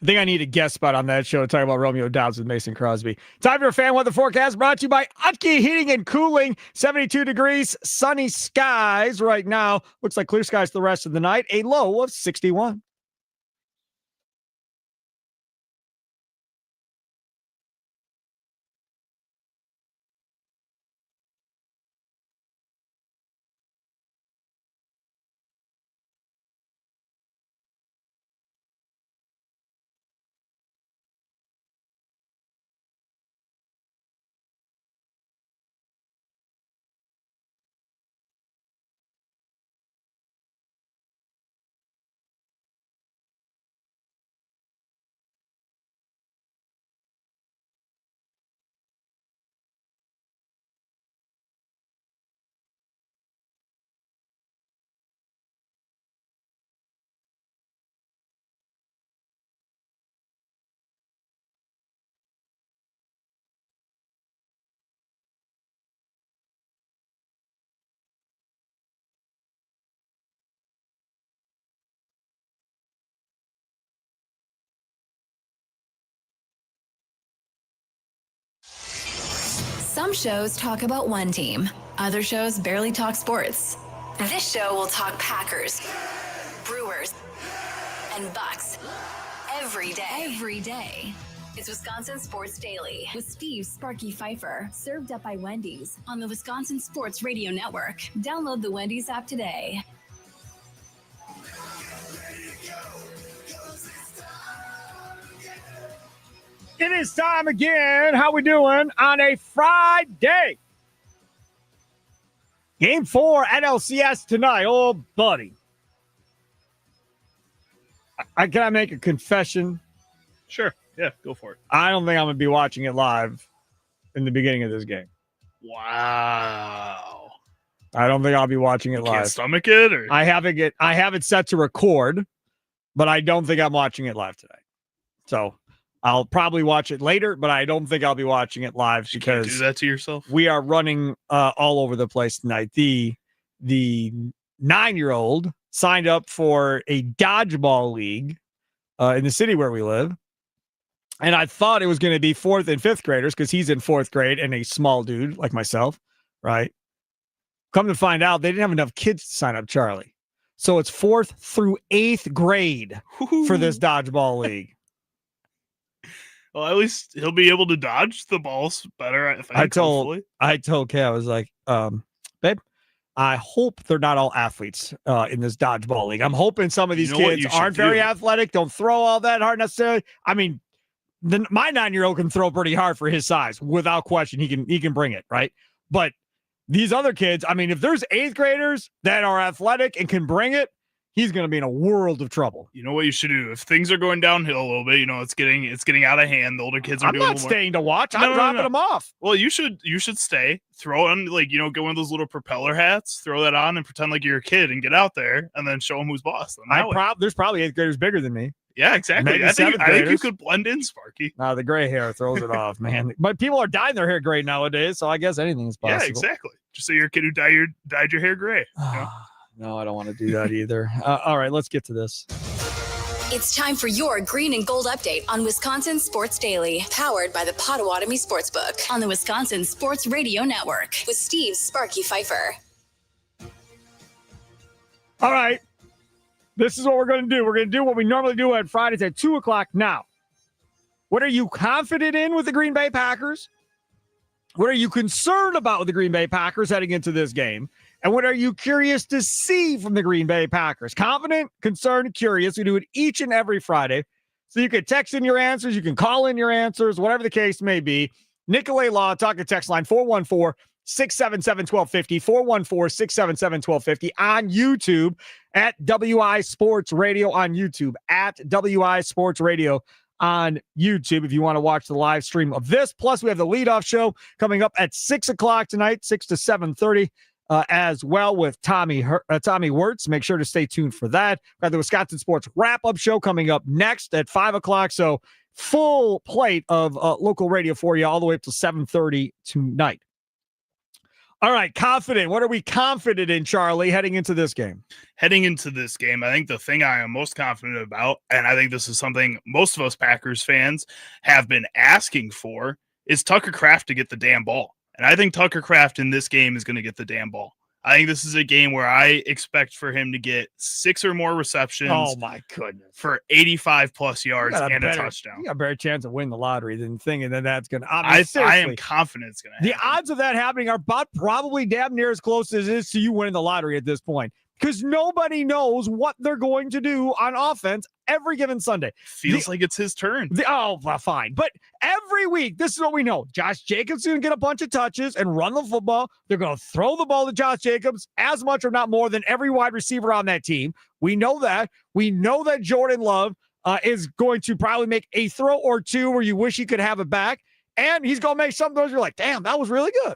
I think I need a guest spot on that show to talk about Romeo Doubs with Mason Crosby. Time for a fan weather forecast brought to you by Utke Heating and Cooling. 72 degrees, sunny skies right now. Looks like clear skies the rest of the night. A low of 61. Some shows talk about one team. Other shows barely talk sports. This show will talk Packers, Brewers, and Bucks every day. It's Wisconsin Sports Daily with Steve Sparky Fifer, served up by Wendy's on the Wisconsin Sports Radio Network. Download the Wendy's app today. It is time again. How we doing on a Friday? Game 4 NLCS tonight. Oh, buddy. Can I make a confession? Sure. Yeah, go for it. I don't think I'm going to be watching it live in the beginning of this game. Wow. I don't think I'll be watching it live. Can't stomach it? Or? I have it set to record, but I don't think I'm watching it live today. So I'll probably watch it later, but I don't think I'll be watching it live because you can't do that to yourself. We are running all over the place tonight. The 9-year-old signed up for a dodgeball league in the city where we live. And I thought it was going to be 4th and 5th graders because he's in 4th grade and a small dude like myself, right? Come to find out, they didn't have enough kids to sign up, Charlie. So it's 4th through 8th grade for this dodgeball league. Well, at least he'll be able to dodge the balls better. I told Kay, I was like, babe, I hope they're not all athletes in this dodgeball league. I'm hoping some of these kids aren't very athletic, don't throw all that hard necessarily. I mean, my 9-year-old can throw pretty hard for his size, without question. He can bring it, right? But these other kids, I mean, if there's 8th graders that are athletic and can bring it, he's going to be in a world of trouble. You know what you should do? If things are going downhill a little bit, it's getting out of hand. The older kids are I'm not staying to watch. I'm dropping them off. Well, you should get one of those little propeller hats, throw that on and pretend like you're a kid and get out there and then show them who's boss. There's probably 8th graders bigger than me. Yeah, exactly. I think you could blend in, Sparky. No, the gray hair throws it off, man. But people are dyeing their hair gray nowadays, so I guess anything is possible. Yeah, exactly. Just say you're a kid who dyed your hair gray. No, I don't want to do that either. All right, let's get to this. It's time for your green and gold update on Wisconsin Sports Daily, powered by the Potawatomi Sportsbook on the Wisconsin Sports Radio Network with Steve Sparky Fifer. All right. This is what we're going to do. We're going to do what we normally do on Fridays at 2 o'clock now. What are you confident in with the Green Bay Packers? What are you concerned about with the Green Bay Packers heading into this game? And what are you curious to see from the Green Bay Packers? Confident, concerned, curious. We do it each and every Friday. So you can text in your answers. You can call in your answers, whatever the case may be. Nicolay Law, talk and text line 414-677-1250, 414-677-1250 on YouTube at WI Sports Radio on YouTube, at WI Sports Radio on YouTube if you want to watch the live stream of this. Plus, we have the leadoff show coming up at 6 o'clock tonight, 6 to 7:30, as well with Tommy Wirtz. Make sure to stay tuned for that. We've got the Wisconsin Sports Wrap-Up show coming up next at 5 o'clock. So full plate of local radio for you all the way up to 7:30 tonight. All right, confident. What are we confident in, Charlie, heading into this game? Heading into this game, I think the thing I am most confident about, and I think this is something most of us Packers fans have been asking for, is Tucker Kraft to get the damn ball. And I think Tucker Kraft in this game is going to get the damn ball. I think this is a game where I expect for him to get 6 or more receptions. Oh, my goodness. For 85-plus yards and a touchdown. You got a better chance of winning the lottery than thinking that that's going to. I am confident it's going to happen. The odds of that happening are about probably damn near as close as it is to you winning the lottery at this point, because nobody knows what they're going to do on offense every given Sunday. Feels like it's his turn. Well, fine. But every week, this is what we know. Josh Jacobs is going to get a bunch of touches and run the football. They're going to throw the ball to Josh Jacobs as much or not more than every wide receiver on that team. We know that. We know that Jordan Love is going to probably make a throw or two where you wish he could have it back. And he's going to make some of those you're like, damn, that was really good.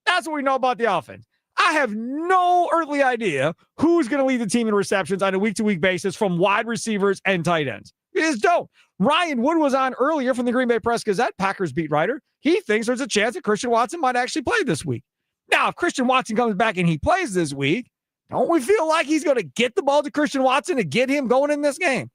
That's what we know about the offense. I have no earthly idea who's going to lead the team in receptions on a week-to-week basis from wide receivers and tight ends. You just don't. Ryan Wood was on earlier from the Green Bay Press-Gazette, Packers beat writer. He thinks there's a chance that Christian Watson might actually play this week. Now, if Christian Watson comes back and he plays this week, don't we feel like he's going to get the ball to Christian Watson to get him going in this game?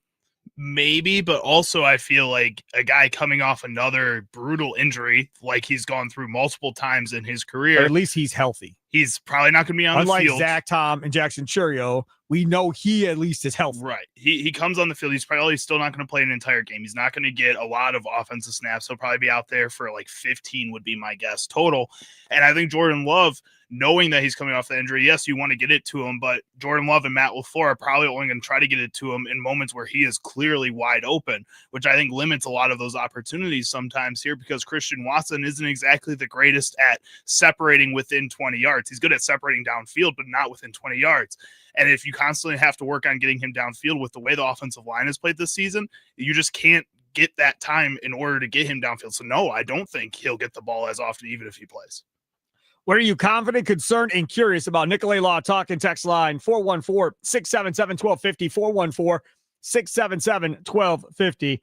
Maybe, but also I feel like a guy coming off another brutal injury, like he's gone through multiple times in his career. Or at least he's healthy. He's probably not going to be on the field. Unlike Zach Tom and Jackson Churio, we know he at least is healthy. Right. He comes on the field. He's probably still not going to play an entire game. He's not going to get a lot of offensive snaps. He'll probably be out there for like 15 would be my guess total. And I think Jordan Love, knowing that he's coming off the injury, yes, you want to get it to him, but Jordan Love and Matt LaFleur are probably only going to try to get it to him in moments where he is clearly wide open, which I think limits a lot of those opportunities sometimes here, because Christian Watson isn't exactly the greatest at separating within 20 yards. He's good at separating downfield, but not within 20 yards. And if you constantly have to work on getting him downfield with the way the offensive line has played this season, you just can't get that time in order to get him downfield. So no, I don't think he'll get the ball as often, even if he plays. What are you confident, concerned, and curious about? Nicolay Law talking text line 414-677-1250, 414-677-1250.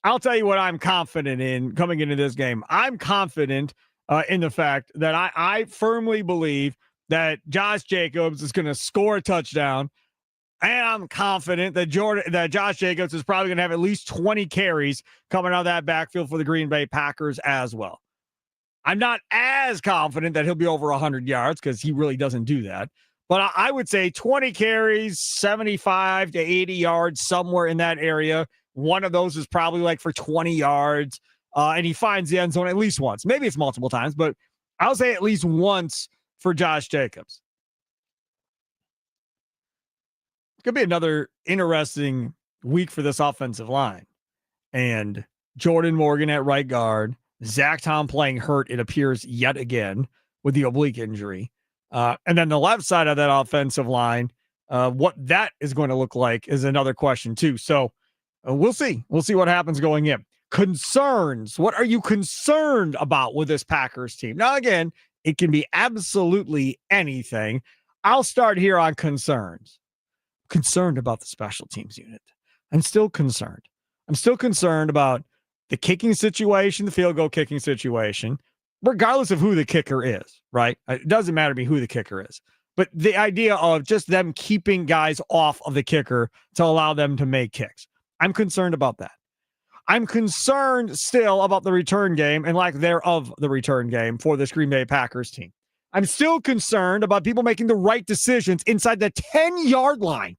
I'll tell you what I'm confident in coming into this game. I'm confident in the fact that I firmly believe that Josh Jacobs is going to score a touchdown. And I'm confident that Josh Jacobs is probably going to have at least 20 carries coming out of that backfield for the Green Bay Packers as well. I'm not as confident that he'll be over 100 yards because he really doesn't do that. But I would say 20 carries, 75 to 80 yards, somewhere in that area. One of those is probably like for 20 yards. And he finds the end zone at least once. Maybe it's multiple times, but I'll say at least once for Josh Jacobs. It's going to be another interesting week for this offensive line. And Jordan Morgan at right guard. Zach Tom playing hurt, it appears, yet again with the oblique injury. And then the left side of that offensive line, what that is going to look like is another question too. So we'll see. We'll see what happens going in. Concerns. What are you concerned about with this Packers team? Now, again, it can be absolutely anything. I'll start here on concerns. Concerned about the special teams unit. I'm still concerned. I'm still concerned about the kicking situation, the field goal kicking situation, regardless of who the kicker is, right? It doesn't matter to me who the kicker is. But the idea of just them keeping guys off of the kicker to allow them to make kicks. I'm concerned about that. I'm concerned still about the return game and lack thereof the return game for this Green Bay Packers team. I'm still concerned about people making the right decisions inside the 10-yard line.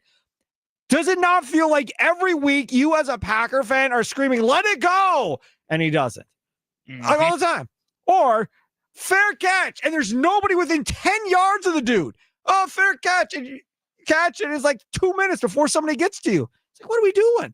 Does it not feel like every week you as a Packer fan are screaming, let it go? And he doesn't. All the time. Or fair catch. And there's nobody within 10 yards of the dude. Oh, fair catch. And you catch it is like 2 minutes before somebody gets to you. It's like, what are we doing?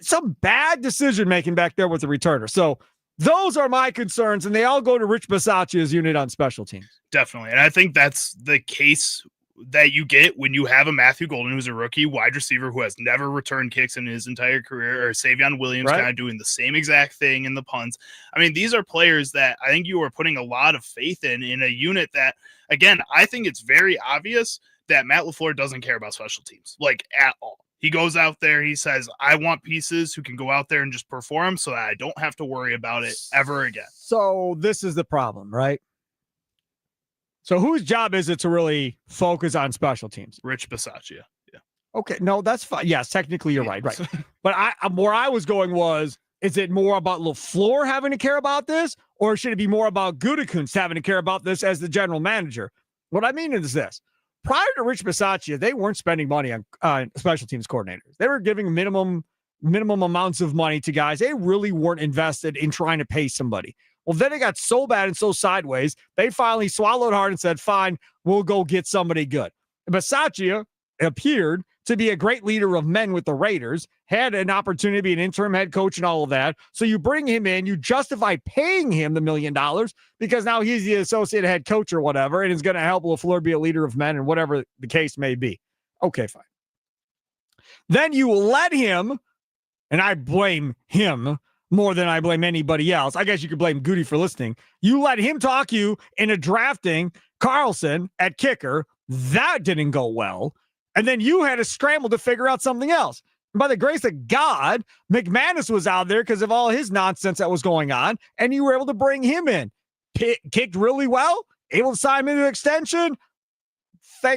Some bad decision making back there with the returner. So those are my concerns, and they all go to Rich Bisaccia's unit on special teams. Definitely. And I think that's the case that you get when you have a Matthew Golden, who's a rookie wide receiver who has never returned kicks in his entire career, or Savion Williams kind of doing the same exact thing in the punts. I mean, these are players that I think you are putting a lot of faith in a unit that, again, I think it's very obvious that Matt LaFleur doesn't care about special teams, like at all. He goes out there, he says, I want pieces who can go out there and just perform so that I don't have to worry about it ever again. So this is the problem, right? So whose job is it to really focus on special teams? Rich Bisaccia. Yeah. Okay, no, that's fine. Yes, technically you're right. But where I was going was, is it more about LaFleur having to care about this, or should it be more about Gutekunst having to care about this as the general manager? What I mean is this. Prior to Rich Bisaccia, they weren't spending money on special teams coordinators. They were giving minimum amounts of money to guys. They really weren't invested in trying to pay somebody. Well, then it got so bad and so sideways, they finally swallowed hard and said, fine, we'll go get somebody good. Bisaccia appeared to be a great leader of men with the Raiders, had an opportunity to be an interim head coach and all of that. So you bring him in, you justify paying him the $1 million because now he's the associate head coach or whatever, and is going to help LaFleur be a leader of men and whatever the case may be. Okay, fine. Then you let him, and I blame him more than I blame anybody else. I guess you could blame Goody for listening. You let him talk you into drafting Carlson at kicker. That didn't go well. And then you had to scramble to figure out something else. And by the grace of God, McManus was out there because of all his nonsense that was going on, and you were able to bring him in. Kicked really well, able to sign him into an extension,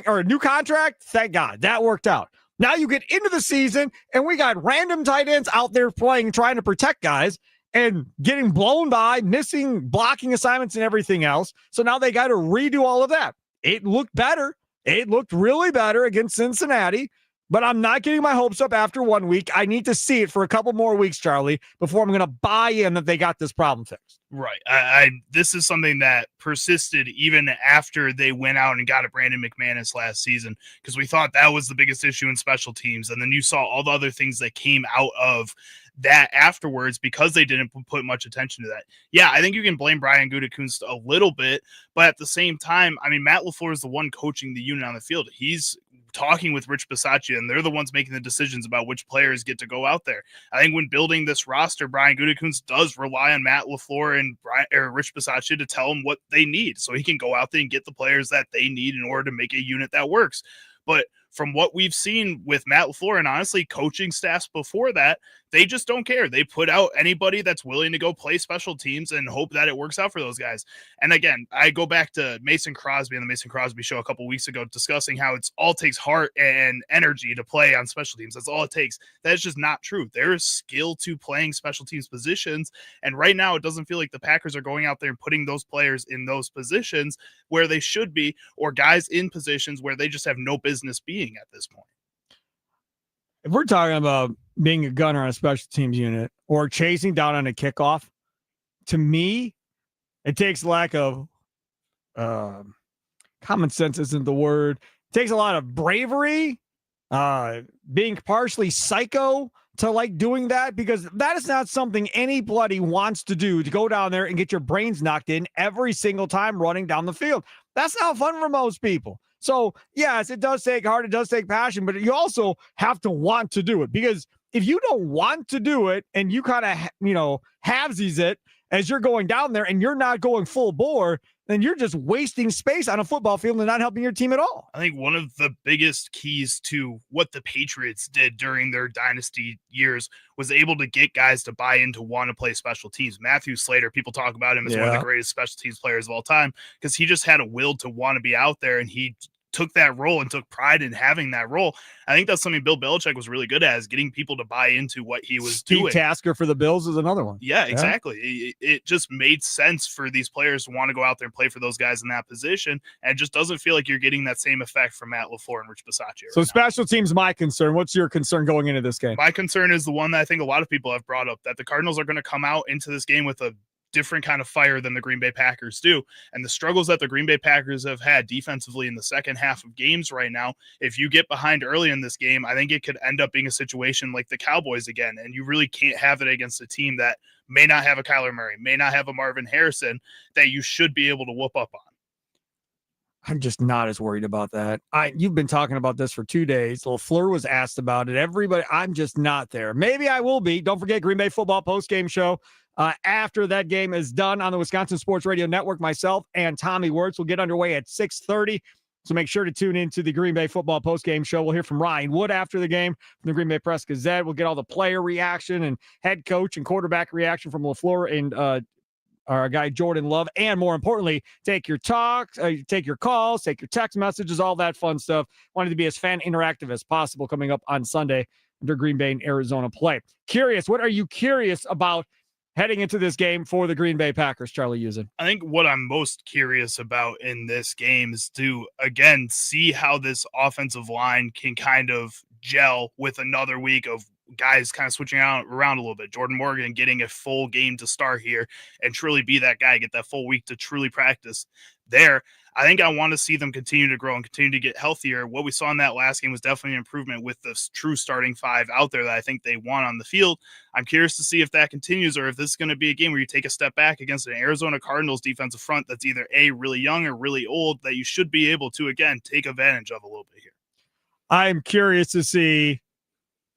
or a new contract. Thank God. That worked out. Now you get into the season, and we got random tight ends out there playing, trying to protect guys, and getting blown by, missing blocking assignments and everything else. So now they got to redo all of that. It looked better. It looked really better against Cincinnati, but I'm not getting my hopes up after 1 week. I need to see it for a couple more weeks, Charlie, before I'm going to buy in that they got this problem fixed. Right. This is something that persisted even after they went out and got a Brandon McManus last season, because we thought that was the biggest issue in special teams. And then you saw all the other things that came out of that afterwards because they didn't put much attention to that. Yeah, I think you can blame Brian Gutekunst a little bit, but at the same time, I mean, Matt LaFleur is the one coaching the unit on the field. He's talking with Rich Bisaccia, and they're the ones making the decisions about which players get to go out there. I think when building this roster, Brian Gutekunst does rely on Matt LaFleur and Rich Bisaccia to tell him what they need, so he can go out there and get the players that they need in order to make a unit that works. But from what we've seen with Matt LaFleur and honestly coaching staffs before that, they just don't care. They put out anybody that's willing to go play special teams and hope that it works out for those guys. And again, I go back to Mason Crosby on the Mason Crosby show a couple weeks ago discussing how it's all takes heart and energy to play on special teams. That's all it takes. That is just not true. There is skill to playing special teams positions. And right now, it doesn't feel like the Packers are going out there and putting those players in those positions where they should be, or guys in positions where they just have no business being at this point. If we're talking about being a gunner on a special teams unit or chasing down on a kickoff, to me, it takes lack of common sense isn't the word. It takes a lot of bravery, being partially psycho to like doing that, because that is not something anybody wants to do, to go down there and get your brains knocked in every single time running down the field. That's not fun for most people. So, yes, it does take heart, it does take passion, but you also have to want to do it, because if you don't want to do it and you kind of, halvesies it as you're going down there and you're not going full bore, then you're just wasting space on a football field and not helping your team at all. I think one of the biggest keys to what the Patriots did during their dynasty years was able to get guys to buy into want to play special teams. Matthew Slater, people talk about him as one of the greatest special teams players of all time because he just had a will to want to be out there, and he took that role and took pride in having that role. I think that's something Bill Belichick was really good at, is getting people to buy into what he was doing. Steve Tasker for the Bills is another one. Yeah, exactly. It just made sense for these players to want to go out there and play for those guys in that position. And it just doesn't feel like you're getting that same effect from Matt LaFleur and Rich Bisaccia. So special teams, my concern. What's your concern going into this game? My concern is the one that I think a lot of people have brought up, that the Cardinals are going to come out into this game with a different kind of fire than the Green Bay Packers do. And the struggles that the Green Bay Packers have had defensively in the second half of games right now, if you get behind early in this game, I think it could end up being a situation like the Cowboys again. And you really can't have it against a team that may not have a Kyler Murray, may not have a Marvin Harrison, that you should be able to whoop up on. I'm just not as worried about that. You've been talking about this for 2 days. LaFleur was asked about it. Everybody, I'm just not there. Maybe I will be. Don't forget Green Bay football post-game show. After that game is done on the Wisconsin Sports Radio Network, myself and Tommy Wirtz will get underway at 6:30. So make sure to tune into the Green Bay football postgame show. We'll hear from Ryan Wood after the game from the Green Bay Press-Gazette. We'll get all the player reaction and head coach and quarterback reaction from LaFleur and our guy Jordan Love, and more importantly, take your talks, take your calls, take your text messages, all that fun stuff. Wanted to be as fan interactive as possible coming up on Sunday under Green Bay and Arizona play. Curious, what are you curious about heading into this game for the Green Bay Packers, Charlie Usen? I think what I'm most curious about in this game is to, again, see how this offensive line can kind of gel with another week of guys kind of switching around a little bit. Jordan Morgan getting a full game to start here and truly be that guy, get that full week to truly practice there. I think I want to see them continue to grow and continue to get healthier. What we saw in that last game was definitely an improvement with the true starting five out there that I think they want on the field. I'm curious to see if that continues or if this is going to be a game where you take a step back against an Arizona Cardinals defensive front that's either A, really young or really old that you should be able to, again, take advantage of a little bit here. I'm curious to see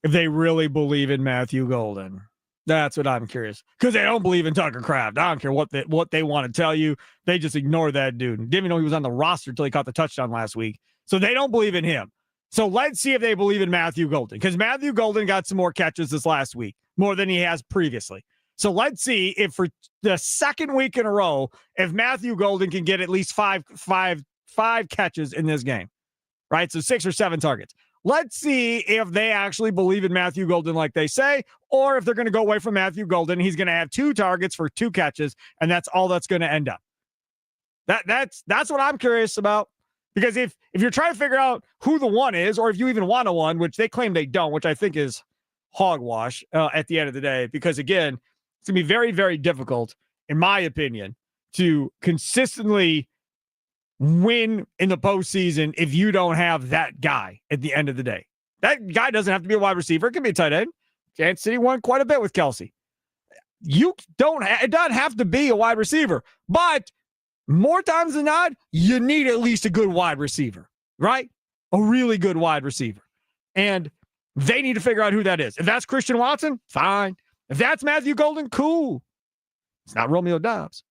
if they really believe in Matthew Golden. That's what I'm curious. Because they don't believe in Tucker Kraft. I don't care what they want to tell you. They just ignore that dude. Didn't even know he was on the roster until he caught the touchdown last week. So they don't believe in him. So let's see if they believe in Matthew Golden. Because Matthew Golden got some more catches this last week, more than he has previously. So let's see if for the second week in a row, if Matthew Golden can get at least five catches in this game. Right? So 6 or 7 targets. Let's see if they actually believe in Matthew Golden like they say, or if they're going to go away from Matthew Golden. He's going to have 2 targets for 2 catches, and that's all that's going to end up. That's what I'm curious about. Because if you're trying to figure out who the one is, or if you even want a one, which they claim they don't, which I think is hogwash at the end of the day, because again, it's going to be very, very difficult, in my opinion, to consistently win in the postseason if you don't have that guy at the end of the day. That guy doesn't have to be a wide receiver. It can be a tight end. Kansas City won quite a bit with Kelsey. It doesn't have to be a wide receiver, but more times than not, you need at least a good wide receiver, right? A really good wide receiver. And they need to figure out who that is. If that's Christian Watson, fine. If that's Matthew Golden, cool. It's not Romeo Doubs.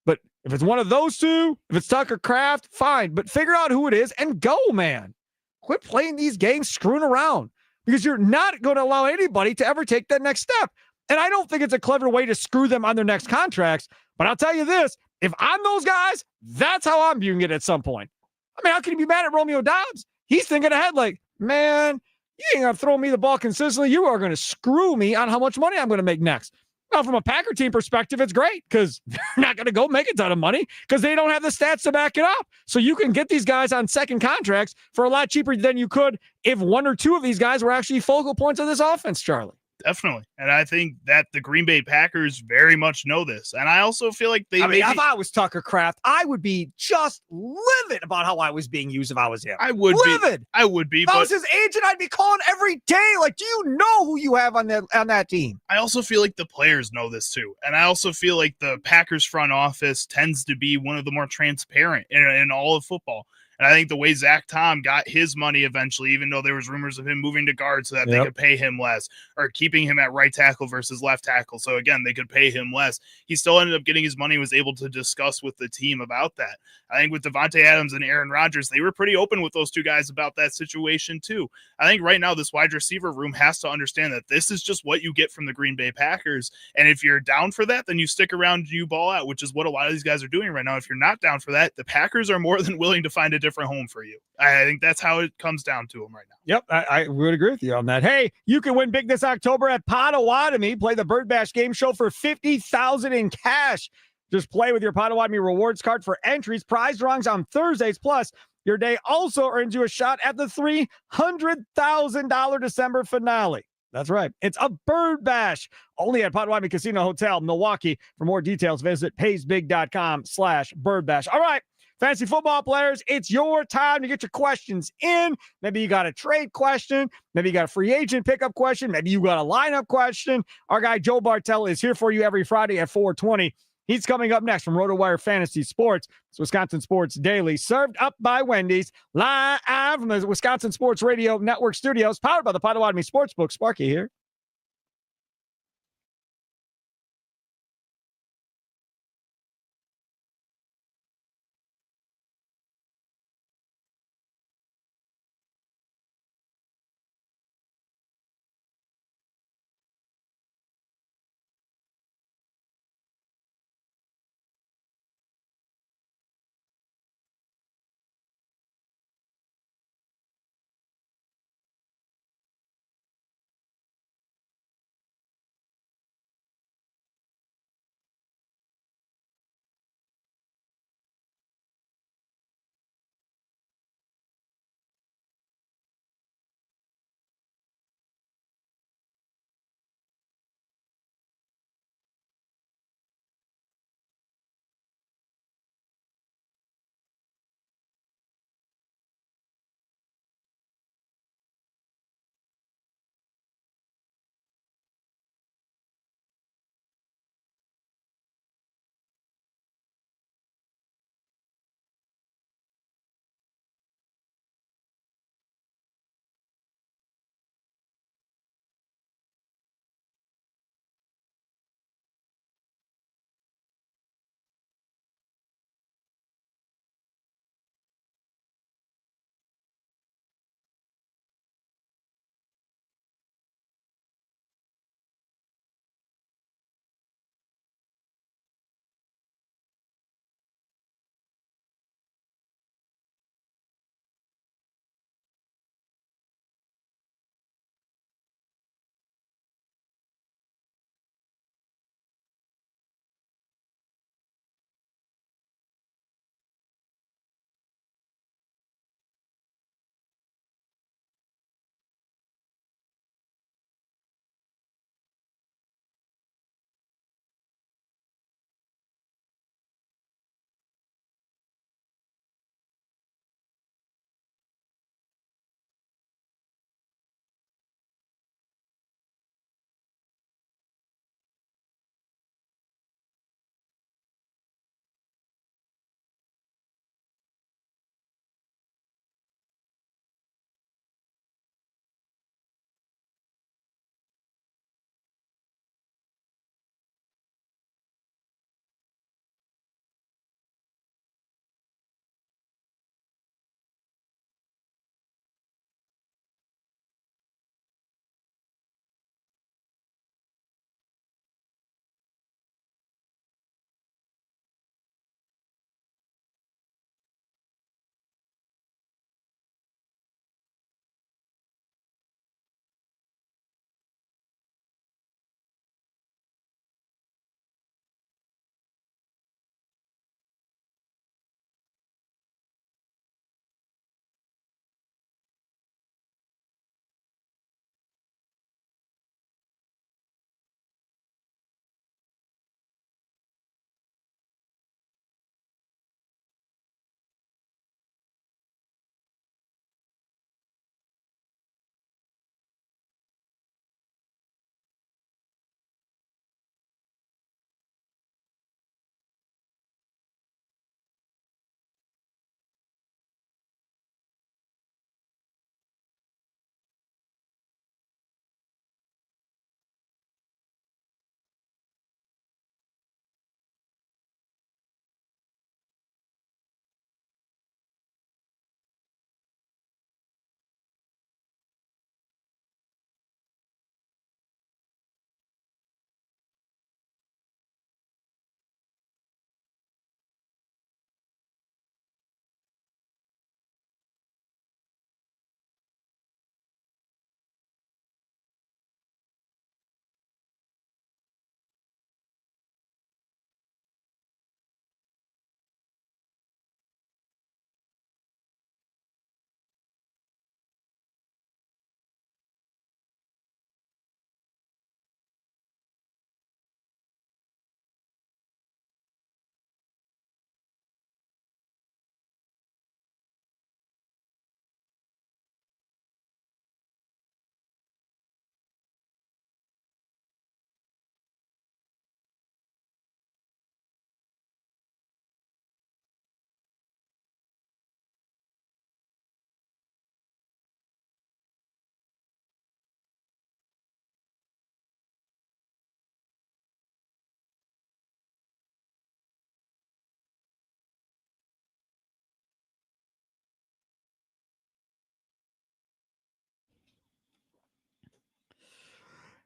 But if it's one of those two, if it's Tucker Kraft, fine. But figure out who it is and go, man. Quit playing these games screwing around because you're not going to allow anybody to ever take that next step. And I don't think it's a clever way to screw them on their next contracts. But I'll tell you this, if I'm those guys, that's how I'm viewing it at some point. I mean, how can you be mad at Romeo Doubs? He's thinking ahead like, man, you ain't going to throw me the ball consistently. You are going to screw me on how much money I'm going to make next. Now, from a Packer team perspective, it's great because they're not going to go make a ton of money because they don't have the stats to back it up. So you can get these guys on second contracts for a lot cheaper than you could if 1 or 2 of these guys were actually focal points of this offense, Charlie. Definitely. And I think that the Green Bay Packers very much know this. And I also feel like if I was Tucker Kraft, I would be just livid about how I was being used if I was him. I would livid. I would be. If I was his agent, I'd be calling every day. Like, do you know who you have on that team? I also feel like the players know this too. And I also feel like the Packers front office tends to be one of the more transparent in all of football. And I think the way Zach Tom got his money eventually, even though there was rumors of him moving to guard so that they could pay him less, or keeping him at right tackle versus left tackle. So again, they could pay him less. He still ended up getting his money, was able to discuss with the team about that. I think with Devontae Adams and Aaron Rodgers, they were pretty open with those 2 guys about that situation too. I think right now this wide receiver room has to understand that this is just what you get from the Green Bay Packers. And if you're down for that, then you stick around and you ball out, which is what a lot of these guys are doing right now. If you're not down for that, the Packers are more than willing to find a different home for you. I think that's how it comes down to them right now. Yep, I would agree with you on that. Hey, you can win big this October at Potawatomi. Play the Bird Bash game show for $50,000 in cash. Just play with your Potawatomi rewards card for entries, prize drawings on Thursdays. Plus, your day also earns you a shot at the $300,000 December finale. That's right. It's a Bird Bash only at Potawatomi Casino Hotel, Milwaukee. For more details, visit paysbig.com/Bird Bash. All right. Fantasy football players, it's your time to get your questions in. Maybe you got a trade question. Maybe you got a free agent pickup question. Maybe you got a lineup question. Our guy Joe Bartel is here for you every Friday at 4:20. He's coming up next from RotoWire Fantasy Sports. It's Wisconsin Sports Daily, served up by Wendy's, live from the Wisconsin Sports Radio Network studios, powered by the Potawatomi Sportsbook. Sparky here.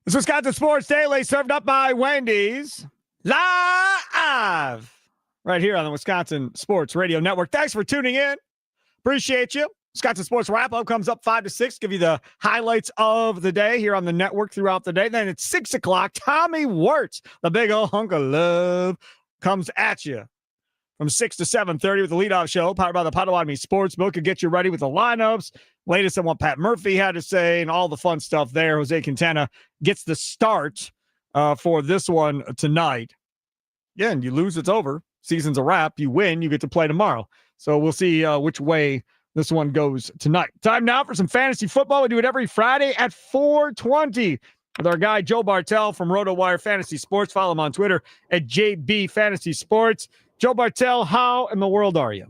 This was Wisconsin Sports Daily, served up by Wendy's, live right here on the Wisconsin Sports Radio Network. Thanks for tuning in. Appreciate you. Wisconsin Sports Wrap-Up comes up 5 to 6. Give you the highlights of the day here on the network throughout the day. Then at 6 o'clock, Tommy Wirtz, the big old hunk of love, comes at you from 6 to 7:30 with the leadoff show, powered by the Potawatomi Sportsbook, to get you ready with the lineups, latest on what Pat Murphy had to say, and all the fun stuff there. Jose Quintana gets the start for this one tonight. Yeah, and you lose, it's over. Season's a wrap. You win, you get to play tomorrow. So we'll see which way this one goes tonight. Time now for some fantasy football. We do it every Friday at 4:20 with our guy Joe Bartel from RotoWire Fantasy Sports. Follow him on Twitter at JB Fantasy Sports. Joe Bartel, how in the world are you?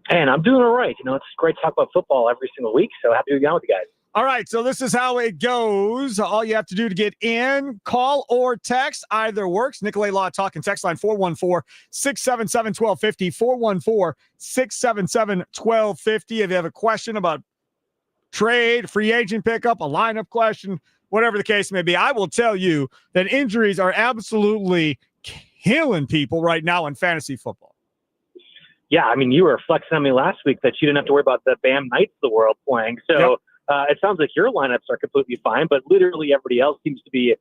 And I'm doing all right. It's great to talk about football every single week, so happy to be on with you guys. All right, so this is how it goes. All you have to do to get in, call or text, either works. Nicolay Law Talk and text line 414-677-1250, 414-677-1250. If you have a question about trade, free agent pickup, a lineup question, whatever the case may be, I will tell you that injuries are absolutely killing people right now in fantasy football. Yeah, I mean, you were flexing on me last week that you didn't have to worry about the Bam Knights of the world playing. So Yep. It sounds like your lineups are completely fine, but literally everybody else seems to be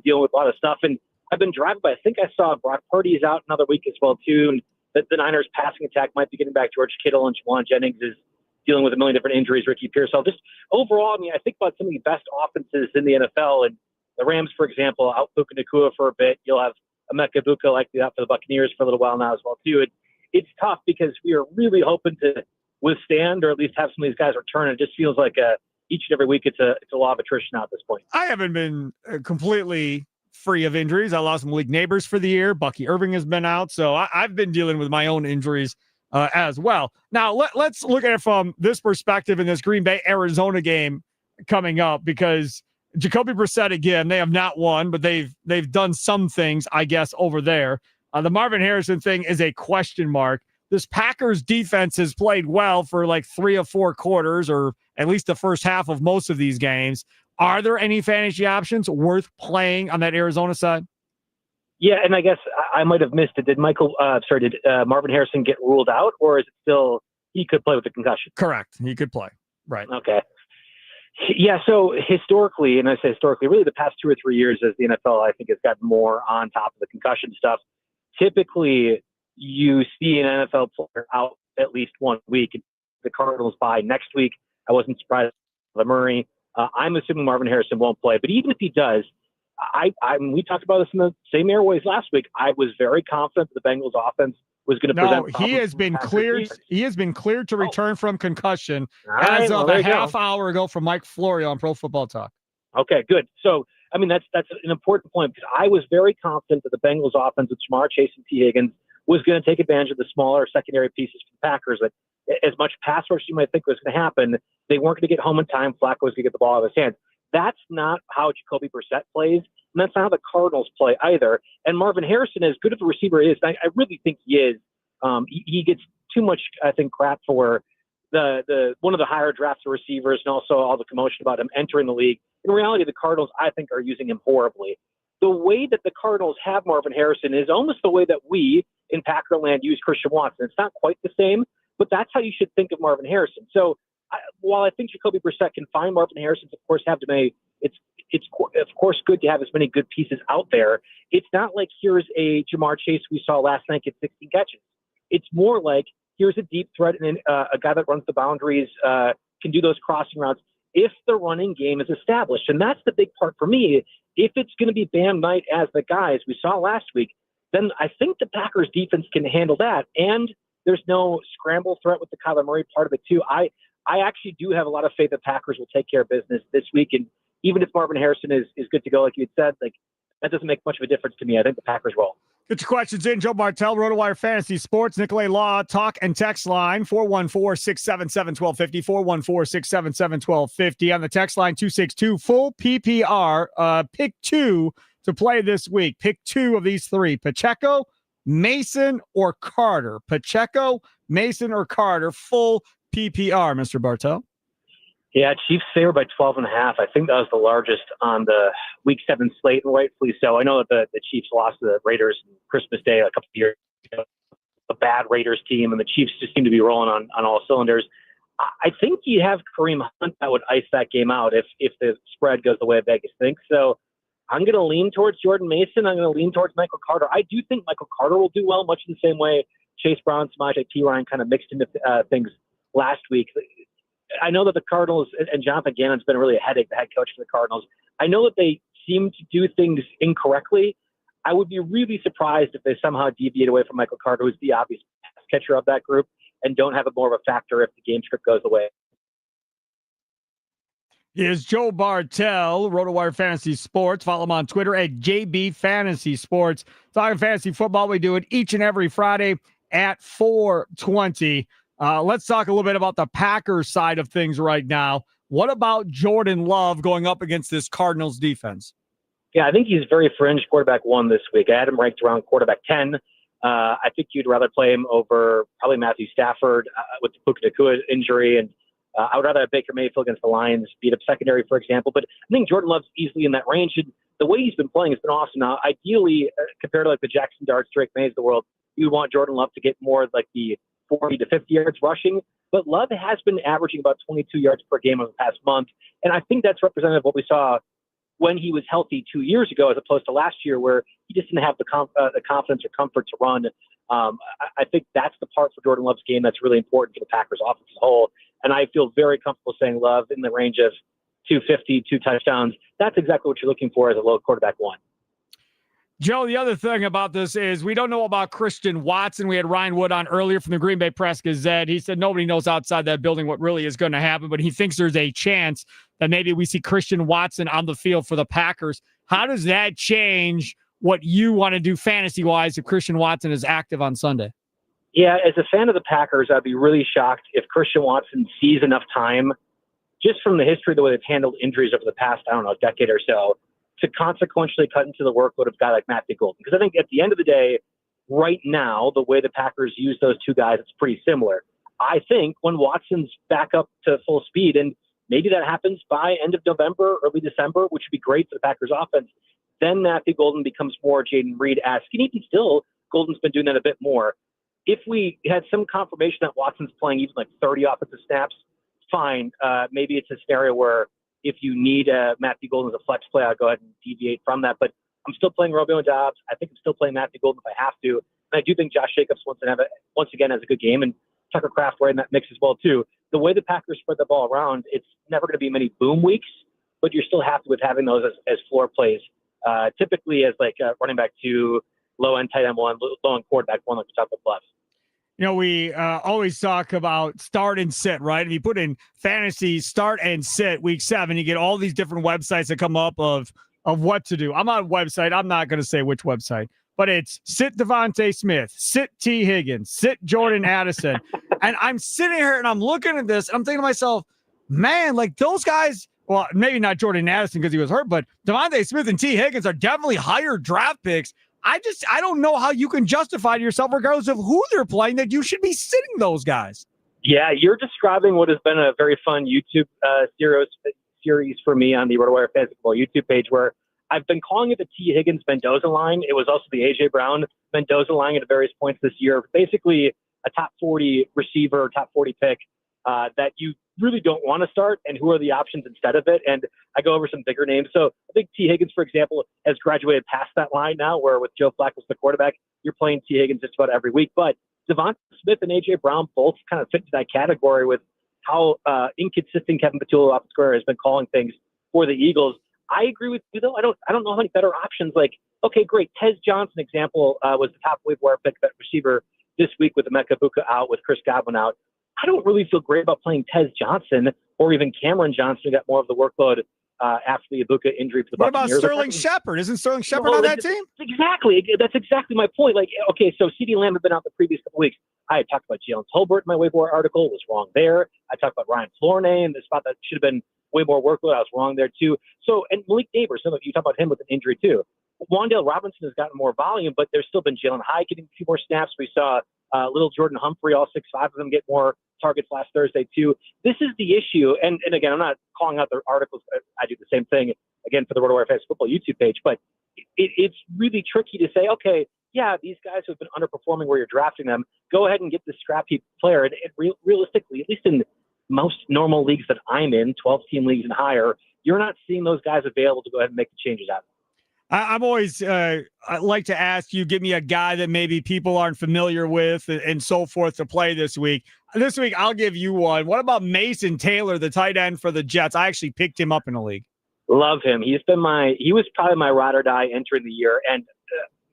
dealing with a lot of stuff. And I've been driving by. I think I saw Brock Purdy's out another week as well, too. And the Niners passing attack might be getting back. George Kittle and Jawan Jennings is dealing with a million different injuries. Ricky Pearsall. Just overall, I mean, I think about some of the best offenses in the NFL. And the Rams, for example, out Puka Nacua for a bit. You'll have Emeka Buka likely out for the Buccaneers for a little while now as well, too. It's tough because we are really hoping to withstand or at least have some of these guys return. It just feels like each and every week it's a law of attrition now at this point. I haven't been completely free of injuries. I lost some league neighbors for the year. Bucky Irving has been out. So I've been dealing with my own injuries as well. Now, let's look at it from this perspective in this Green Bay-Arizona game coming up, because Jacoby Brissett, again, they have not won, but they've done some things, I guess, over there. The Marvin Harrison thing is a question mark. This Packers defense has played well for like 3 or 4 quarters, or at least the first half of most of these games. Are there any fantasy options worth playing on that Arizona side? Yeah, and I guess I might have missed it. Did Marvin Harrison get ruled out, or is it still he could play with the concussion? Correct. He could play. Right. Okay. Yeah, so historically, and I say historically, really the past 2 or 3 years as the NFL, I think, has gotten more on top of the concussion stuff. Typically, you see an NFL player out at least 1 week. The Cardinals by next week. I wasn't surprised with Murray. I'm assuming Marvin Harrison won't play, but even if he does, we talked about this in the same airways last week. I was very confident that the Bengals offense was going to present. No, he has been cleared. He has been cleared to return from concussion right, as of a half hour ago from Mike Florio on Pro Football Talk. Okay, good. So, I mean, that's an important point, because I was very confident that the Bengals offense with Jamar Chase and T. Higgins was going to take advantage of the smaller secondary pieces for the Packers. That as much pass rush you might think was going to happen, they weren't going to get home in time. Flacco was going to get the ball out of his hands. That's not how Jacoby Brissett plays, and that's not how the Cardinals play either. And Marvin Harrison, as good of a receiver is, I really think he is. He gets too much, I think, crap for the one of the higher drafted receivers, and also all the commotion about him entering the league. In reality, the Cardinals, I think, are using him horribly. The way that the Cardinals have Marvin Harrison is almost the way that we in Packerland use Christian Watson. It's not quite the same, but that's how you should think of Marvin Harrison. So while I think Jacoby Brissett can find Marvin Harrison, of course, it's of course good to have as many good pieces out there. It's not like here's a Jamar Chase we saw last night get 16 catches. It's more like here's a deep threat and a guy that runs the boundaries, can do those crossing routes if the running game is established. And that's the big part for me. If it's going to be Bam Knight as the guys we saw last week, then I think the Packers defense can handle that. And there's no scramble threat with the Kyler Murray part of it too. I actually do have a lot of faith that Packers will take care of business this week. And even if Marvin Harrison is good to go, like you had said, like that doesn't make much of a difference to me. I think the Packers will. Get your questions in. Joe Bartel, RotoWire Fantasy Sports, Nicolay Law Talk and text line 414-677-1250, 414-677-1250 on the text line 262 full PPR. Pick 2 to play this week. Pick 2 of these 3: Pacheco, Mason, or Carter. Pacheco, Mason, or Carter. Full PPR, Mr. Bartel. Yeah, Chiefs favored by 12.5. I think that was the largest on the Week 7 slate, and rightfully so. I know that the Chiefs lost to the Raiders on Christmas Day a couple of years ago, a bad Raiders team, and the Chiefs just seem to be rolling on all cylinders. I think you have Kareem Hunt that would ice that game out if the spread goes the way Vegas thinks. So I'm going to lean towards Jordan Mason. I'm going to lean towards Michael Carter. I do think Michael Carter will do well, much in the same way Chase Brown, Samaje Perine kind of mixed into things last week. I know that the Cardinals and Jonathan Gannon's been really a headache, the head coach for the Cardinals. I know that they seem to do things incorrectly. I would be really surprised if they somehow deviate away from Michael Carter, who's the obvious pass catcher of that group, and don't have it more of a factor if the game script goes away. Is Joe Bartel, RotoWire Fantasy Sports. Follow him on Twitter at JB Fantasy Sports. Talking fantasy football, we do it each and every Friday at 4:20. Let's talk a little bit about the Packers side of things right now. What about Jordan Love going up against this Cardinals defense? Yeah, I think he's very fringe quarterback 1 this week. I had him ranked around quarterback 10. I think you'd rather play him over probably Matthew Stafford with the Puka Nacua injury, and I would rather have Baker Mayfield against the Lions, beat up secondary, for example. But I think Jordan Love's easily in that range. And the way he's been playing has been awesome. Now, ideally, compared to like the Jackson Darts, Drake Mays of the world, you would want Jordan Love to get more like the 40 to 50 yards rushing. But Love has been averaging about 22 yards per game over the past month. And I think that's representative of what we saw when he was healthy 2 years ago, as opposed to last year, where he just didn't have the confidence or comfort to run. I think that's the part for Jordan Love's game that's really important for the Packers offense as a whole. And I feel very comfortable saying Love in the range of 250, 2 touchdowns. That's exactly what you're looking for as a low quarterback 1. Joe, the other thing about this is we don't know about Christian Watson. We had Ryan Wood on earlier from the Green Bay Press-Gazette. He said nobody knows outside that building what really is going to happen, but he thinks there's a chance that maybe we see Christian Watson on the field for the Packers. How does that change what you want to do fantasy-wise if Christian Watson is active on Sunday? Yeah, as a fan of the Packers, I'd be really shocked if Christian Watson sees enough time, just from the history of the way they've handled injuries over the past, decade or so, to consequentially cut into the workload of a guy like Matthew Golden. Because I think at the end of the day, right now, the way the Packers use those two guys, it's pretty similar. I think when Watson's back up to full speed, and maybe that happens by end of November, early December, which would be great for the Packers offense, then Matthew Golden becomes more Jaden Reed-esque. And even still, Golden's been doing that a bit more. If we had some confirmation that Watson's playing even like 30 offensive snaps, fine. Maybe it's a scenario where if you need Matthew Golden as a flex play, I'll go ahead and deviate from that. But I'm still playing Romeo Doubs. I think I'm still playing Matthew Golden if I have to. And I do think Josh Jacobs once again has a good game, and Tucker Kraft right in that mix as well too. The way the Packers spread the ball around, it's never going to be many boom weeks, but you're still happy with having those as floor plays. Typically as like running back 2, low end tight end 1, low end quarterback 1, like we talked about plus. You know, we always talk about start and sit, right? If you put in fantasy start and sit week 7, you get all these different websites that come up of what to do. I'm on a website. I'm not going to say which website, but it's sit Devontae Smith, sit T. Higgins, sit Jordan Addison. And I'm sitting here and I'm looking at this and I'm thinking to myself, man, like those guys, well, maybe not Jordan Addison because he was hurt, but Devontae Smith and T. Higgins are definitely higher draft picks. I don't know how you can justify to yourself, regardless of who they're playing, that you should be sitting those guys. Yeah, you're describing what has been a very fun YouTube series for me on the RotoWire Fantasy Football YouTube page, where I've been calling it the T. Higgins Mendoza line. It was also the A.J. Brown Mendoza line at various points this year. Basically, a top 40 receiver, top 40 pick that you really don't want to start, and who are the options instead of it. And I go over some bigger names. So I think T. Higgins, for example, has graduated past that line now, where with Joe Flacco as the quarterback, you're playing T. Higgins just about every week. But Devonta Smith and A.J. Brown both kind of fit into that category with how inconsistent Kevin Patullo off the square has been calling things for the Eagles. I agree with you, though. I don't know how many better options. Like, okay, great. Tez Johnson example was the top waiver wire pick, that receiver this week with Emeka Buka out, with Chris Godwin out. I don't really feel great about playing Tez Johnson or even Cameron Johnson, who got more of the workload after the Ibuka injury for the Buccaneers. What about Sterling Shepard? Isn't Sterling Shepard on that team? Exactly. That's exactly my point. Like, okay, so CeeDee Lamb had been out the previous couple weeks. I had talked about Jalen Tolbert in my waiver wire article. Was wrong there. I talked about Ryan Flournoy in the spot that should have been way more workload. I was wrong there too. So, and Malik Neighbors, some of you talk about him with an injury too. Wan'Dale Robinson has gotten more volume, but there's still been Jalen High getting a few more snaps. We saw little Jordan Humphrey, all 6'5" of them, get more targets last Thursday too. This is the issue. And again, I'm not calling out the articles. I do the same thing, again, for the RotoWire Fantasy Football YouTube page. But it's really tricky to say, okay, yeah, these guys have been underperforming where you're drafting them. Go ahead and get this scrap heap player. And realistically, at least in most normal leagues that I'm in, 12-team leagues and higher, you're not seeing those guys available to go ahead and make the changes out of them. I'm always I like to ask you, give me a guy that maybe people aren't familiar with and so forth to play this week. This week, I'll give you one. What about Mason Taylor, the tight end for the Jets? I actually picked him up in a league. Love him. He was probably my ride or die entering the year. And,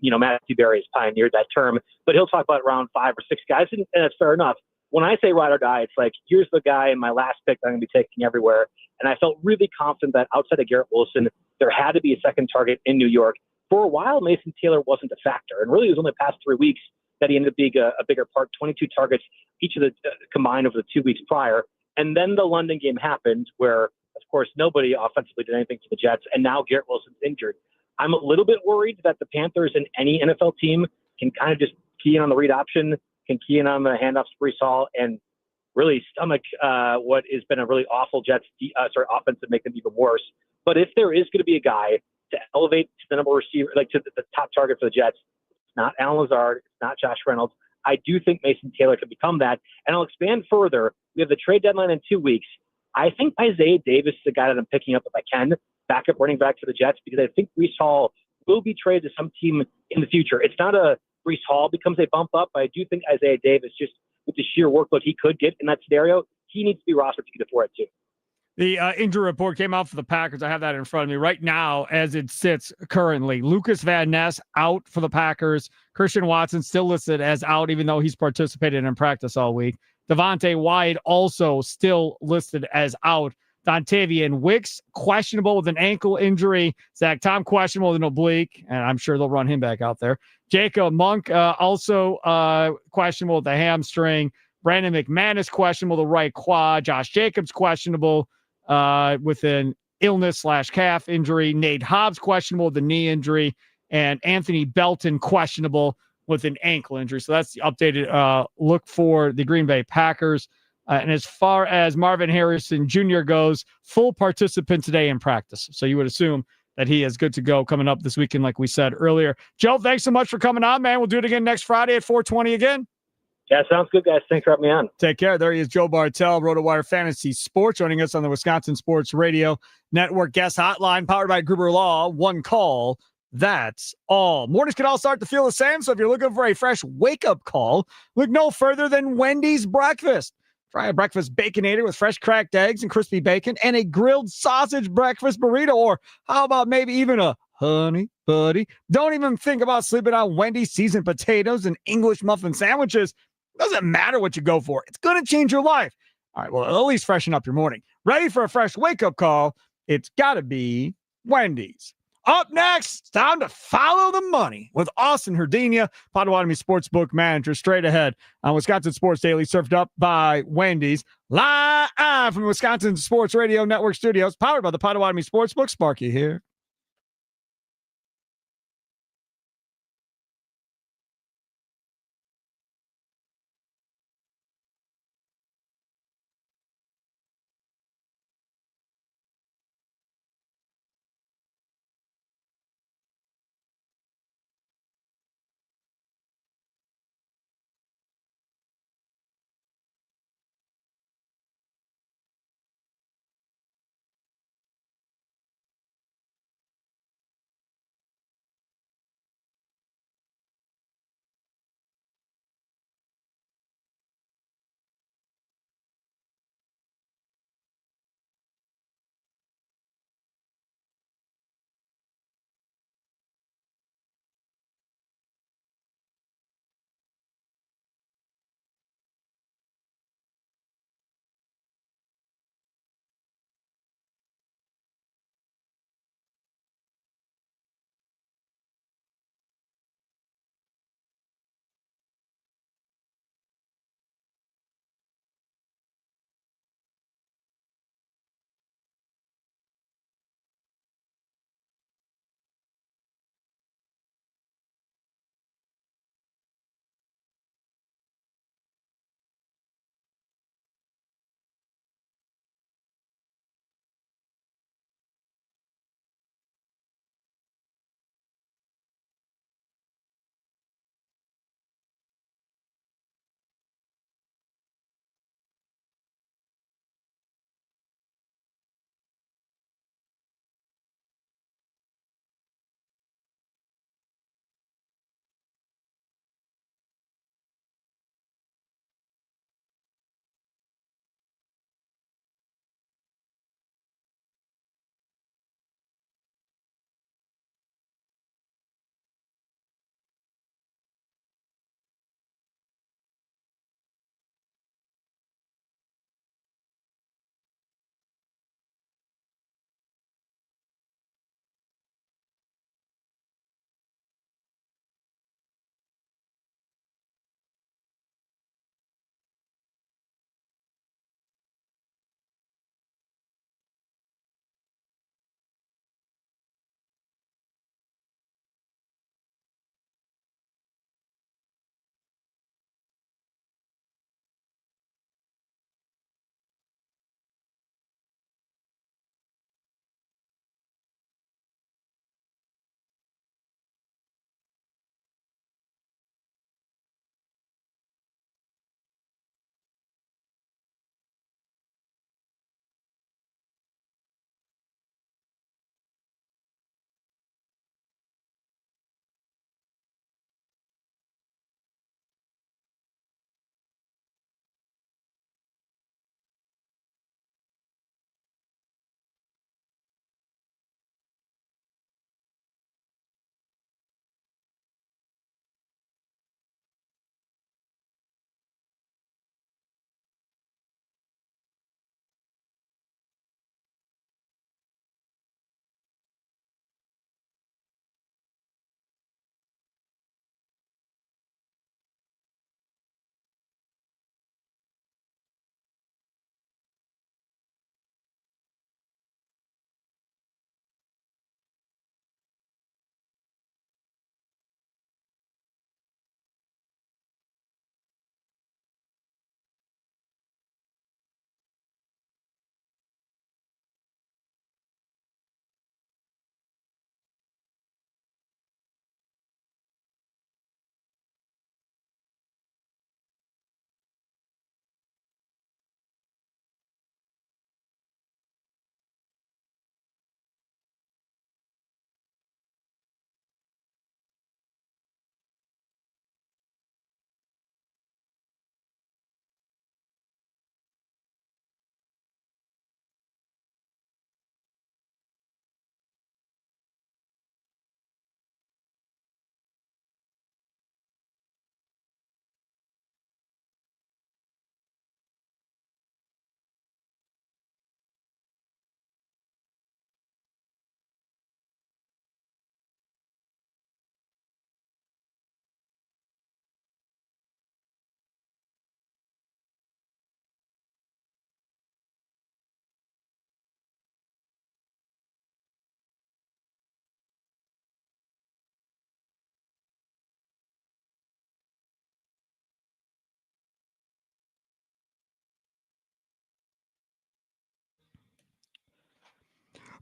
Matthew Berry has pioneered that term, but he'll talk about around 5 or 6 guys, and that's fair enough. When I say ride or die, it's like, here's the guy in my last pick that I'm going to be taking everywhere. And I felt really confident that outside of Garrett Wilson, there had to be a second target in New York. For a while, Mason Taylor wasn't a factor. And really, it was only the past 3 weeks that he ended up being a bigger part, 22 targets, each of the combined over the 2 weeks prior. And then the London game happened where, of course, nobody offensively did anything for the Jets. And now Garrett Wilson's injured. I'm a little bit worried that the Panthers and any NFL team can kind of just key in on the read option, can key in on the handoffs to Breece Hall, and really stomach what has been a really awful Jets offense and make them even worse. But if there is going to be a guy to elevate to the number receiver, like to the top target for the Jets, it's not Alan Lazard, it's not Josh Reynolds. I do think Mason Taylor could become that. And I'll expand further. We have the trade deadline in 2 weeks. I think Isaiah Davis is the guy that I'm picking up if I can, backup running back for the Jets, because I think Breece Hall will be traded to some team in the future. It's not a Breece Hall becomes a bump up, but I do think Isaiah Davis, just with the sheer workload he could get in that scenario, he needs to be rostered to get for it too. The injury report came out for the Packers. I have that in front of me right now as it sits currently. Lucas Van Ness out for the Packers. Christian Watson still listed as out, even though he's participated in practice all week. Devontae Wyatt also still listed as out. Dontavian Wicks, questionable with an ankle injury. Zach Tom, questionable with an oblique, and I'm sure they'll run him back out there. Jacob Monk, also questionable with the hamstring. Brandon McManus, questionable with the right quad. Josh Jacobs, questionable with an illness/calf injury. Nate Hobbs, questionable with the knee injury. And Anthony Belton, questionable with an ankle injury. So that's the updated look for the Green Bay Packers. And as far as Marvin Harrison Jr. goes, full participant today in practice. So you would assume that he is good to go coming up this weekend, like we said earlier. Joe, thanks so much for coming on, man. We'll do it again next Friday at 4:20 again. Yeah, sounds good, guys. Thanks for having me on. Take care. There he is, Joe Bartel, RotoWire Fantasy Sports, joining us on the Wisconsin Sports Radio Network guest hotline, powered by Gruber Law. One call. That's all. Mornings can all start to feel the same. So if you're looking for a fresh wake-up call, look no further than Wendy's Breakfast. Try a breakfast Baconator with fresh cracked eggs and crispy bacon and a grilled sausage breakfast burrito. Or how about maybe even a honey buddy? Don't even think about sleeping on Wendy's seasoned potatoes and English muffin sandwiches. Doesn't matter what you go for. It's going to change your life. All right, well, at least freshen up your morning. Ready for a fresh wake-up call? It's got to be Wendy's. Up next, it's time to follow the money with Austin Herdenia, Potawatomi Sportsbook Manager, straight ahead on Wisconsin Sports Daily, served up by Wendy's, live from Wisconsin Sports Radio Network Studios, powered by the Potawatomi Sportsbook. Sparky here.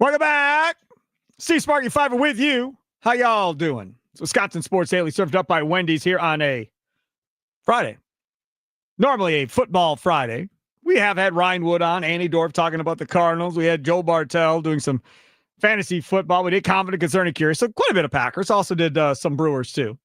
Welcome back. Steve Sparky Fifer with you. How y'all doing? It's Wisconsin Sports Daily, served up by Wendy's here on a Friday. Normally a football Friday. We have had Ryan Wood on, Andy Dorff talking about the Cardinals. We had Joe Bartel doing some fantasy football. We did Confident, Concerned, and Curious. So quite a bit of Packers. Also did some Brewers too.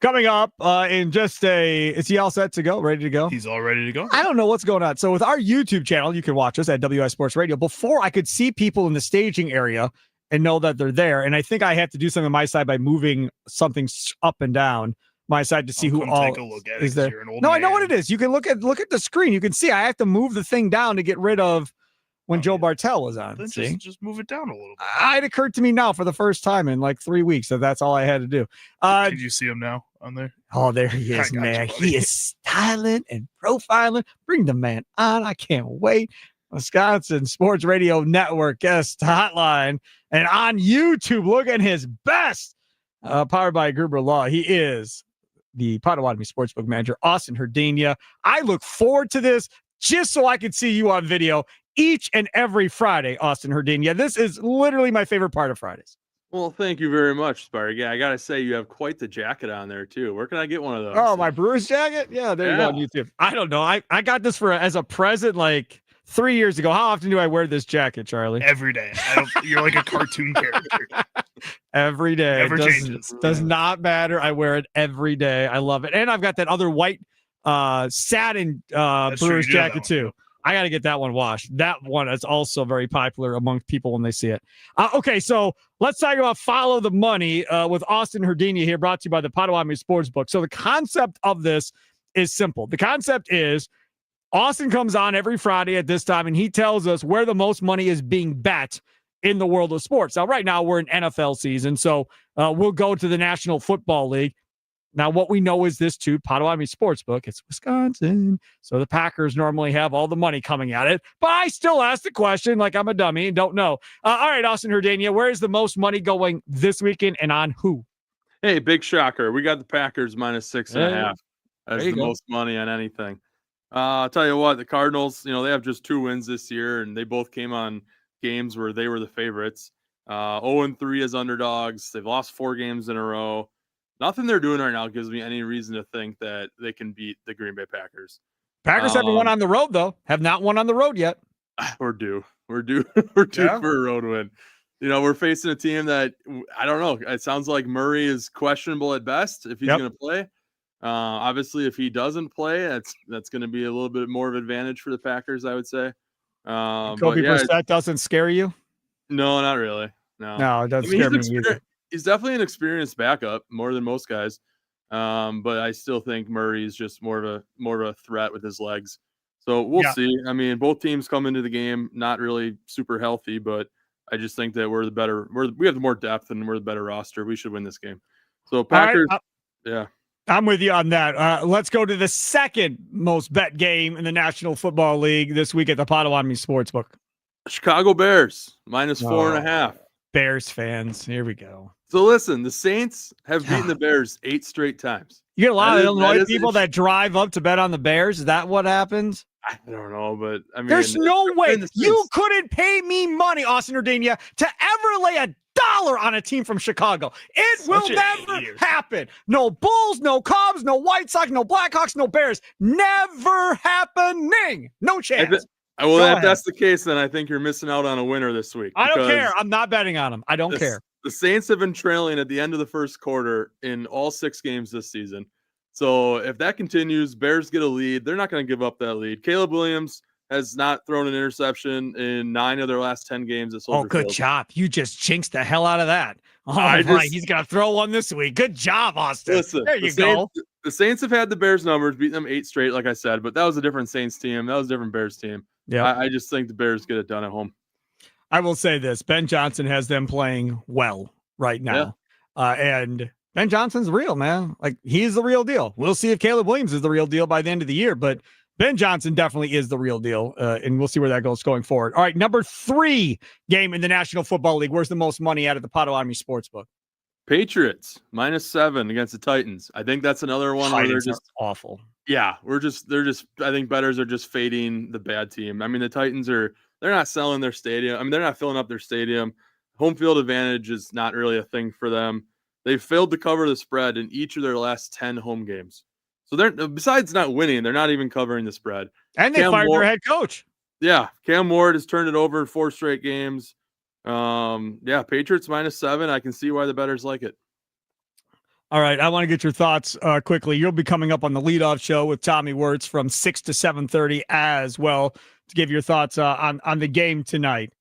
Coming up in just is he all set to go? Ready to go? He's all ready to go. I don't know what's going on. So with our YouTube channel, you can watch us at WI Sports Radio. Before I could see people in the staging area and know that they're there. And I think I have to do something on my side by moving something up and down my side to see who all take a look at is it, there. you're an old No, man. I know what it is. You can look at the screen. You can see I have to move the thing down to get rid of when Joe Bartel was on. Then See? just move it down a little bit. It occurred to me now for the first time in like 3 weeks that that's all I had to do. Did you see him now on there? Oh, there he is, man. He is styling and profiling. Bring the man on. I can't wait. Wisconsin Sports Radio Network guest hotline. And on YouTube, look at his best. Powered by Gerber Law. He is the Potawatomi Sportsbook manager, Austin Herdania. I look forward to this just so I can see you on video each and every Friday, Austin Herdania. This is literally my favorite part of Fridays. Well, thank you very much, Sparky. Yeah, I got to say, you have quite the jacket on there, too. Where can I get one of those? Oh, my Brewers jacket? Yeah, there you go on YouTube. I don't know. I got this as a present like 3 years ago. How often do I wear this jacket, Charlie? Every day. You're like a cartoon character. Every day. Never changes. Does not matter. I wear it every day. I love it. And I've got that other white satin Brewers jacket, too. I got to get that one washed. That one is also very popular among people when they see it. Okay, so let's talk about Follow the Money with Austin Herdania here, brought to you by the Potawatomi Sportsbook. So the concept of this is simple. The concept is Austin comes on every Friday at this time, and he tells us where the most money is being bet in the world of sports. Now, right now, we're in NFL season, so we'll go to the National Football League. Now, what we know is this, too, Potawatomi Sportsbook, it's Wisconsin, so the Packers normally have all the money coming at it, but I still ask the question like I'm a dummy and don't know. All right, Austin Herdania, where is the most money going this weekend and on who? Hey, big shocker. We got the Packers minus 6.5 as the go. most money on anything. I'll tell you what, the Cardinals, they have just 2 wins this year, and they both came on games where they were the favorites. 0-3 as underdogs. They've lost 4 games in a row. Nothing they're doing right now gives me any reason to think that they can beat the Green Bay Packers. Packers haven't won on the road, though. Have not won on the road yet. We're due. We're due for a road win. We're facing a team that, I don't know. It sounds like Murray is questionable at best if he's going to play. Obviously, if he doesn't play, that's going to be a little bit more of an advantage for the Packers, I would say. Kobe Brissett doesn't scare you? No, not really. No, it doesn't scare me either. He's definitely an experienced backup, more than most guys. But I still think Murray is just more of a threat with his legs. So we'll see. I mean, both teams come into the game not really super healthy, but I just think that we have more depth and we're the better roster. We should win this game. So Packers, yeah. I'm with you on that. Let's go to the second most bet game in the National Football League this week at the Potawatomi Sportsbook. Chicago Bears minus 4.5. Bears fans, here we go. So listen, the Saints have beaten the Bears 8 straight times. You get a lot of Illinois people that drive up to bet on the Bears. Is that what happens? I don't know, but I mean, there's no way you couldn't pay me money, Austin Herdania, to ever lay $1 on a team from Chicago. It will never happen. No Bulls, no Cubs, no White Sox, no Blackhawks, no Bears. Never happening. No chance. Well, if that's the case, then I think you're missing out on a winner this week. I don't care. I'm not betting on them. I don't care. The Saints have been trailing at the end of the first quarter in all 6 games this season. So if that continues, Bears get a lead. They're not going to give up that lead. Caleb Williams has not thrown an interception in 9 of their last 10 games at Soldier Field. Good job. You just jinxed the hell out of that. He's going to throw one this week. Good job, Austin. Listen, there you go. The Saints have had the Bears numbers, beating them 8 straight, like I said, but that was a different Saints team. That was a different Bears team. Yeah, I just think the Bears get it done at home. I will say this. Ben Johnson has them playing well right now. Yeah. And Ben Johnson's real, man. Like, he's the real deal. We'll see if Caleb Williams is the real deal by the end of the year, but Ben Johnson definitely is the real deal, and we'll see where that goes going forward. All right, number 3 game in the National Football League. Where's the most money out of the Potawatomi Sportsbook? Patriots minus 7 against the Titans. I think that's another one where they're just awful. Yeah, I think bettors are just fading the bad team. I mean, the Titans are they're not selling their stadium. I mean, they're not filling up their stadium. Home field advantage is not really a thing for them. They failed to cover the spread in each of their last 10 home games. So they're, besides not winning, they're not even covering the spread. And they fired their head coach. Yeah, Cam Ward has turned it over in 4 straight games. Patriots -7. I can see why the bettors like it. All right, I want to get your thoughts quickly. You'll be coming up on the leadoff show with Tommy Wirtz from 6 to 7:30 as well to give your thoughts on the game tonight.